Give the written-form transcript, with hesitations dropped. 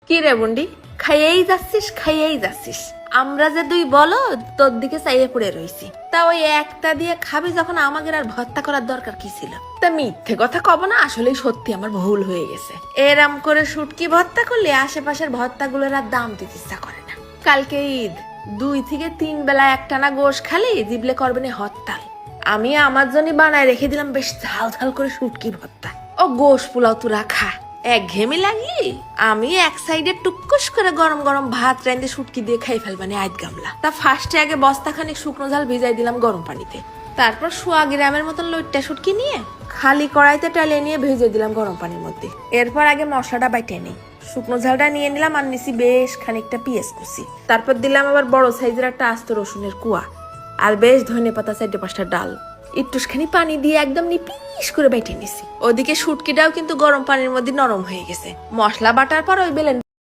কি রে বন্ডি, খাইয়েই যাচ্ছিস। আমরা যে দুই বলো তোর দিকে চাইয়ে পড়ে রইছি, তা ওই একটা দিয়ে খাবি যখন, আমাদের আর ভর্তা করার দরকার কি ছিল? তা মিথ্যে কথা কব না, আসলেই সত্যি আমার ভুল হয়ে গেছে। এরাম করে শুটকি ভর্তা করলে আশেপাশের ভর্তাগুলোর আর দাম দিতে ইচ্ছা করে না। কালকে ঈদ, 2 থেকে 3 বেলা একটানা গোশ খালি জিবলে করবে না হরতাল। আমি আমার জন্য বানায় রেখে দিলাম বেশ ঝাল ঝাল করে শুটকি ভর্তা। ও গোশ পোলাও তো রাখা এক ঘেমি লাগলি, আমি এক সাইডে টুকুস করে গরম গরম ভাত রাঁধে শুটকি দিয়ে খাই ফেলবানি আধ গামলা। তা ফার্স্টে আগে বস্তাখানিক শুকনো ঝাল ভিজাই দিলাম গরম পানিতে, তারপর 100 গ্রামের মতন লইট্টা শুটকি নিয়ে খালি কড়াইতে টালে নিয়ে ভেজে দিলাম গরম পানির মধ্যে। এরপর আগে মশলাটা বাইটে নিই, শুকনো ঝালটা নিয়ে নিলাম আর নিছি বেশ খানিকটা পেঁয়াজ কুচি, তারপর দিলাম আবার বড় সাইজের একটা আস্ত রসুনের কুয়া আর বেশ ধনেপাতা 4-5টা ডাল, একটুখানি পানি দিয়ে একদম নিপিস করে বাইটে নিছি। ওদিকে শুটকিটাও কিন্তু গরম পানির মধ্যে নরম হয়ে গেছে। মশলা বাটার পর ওই বেলেন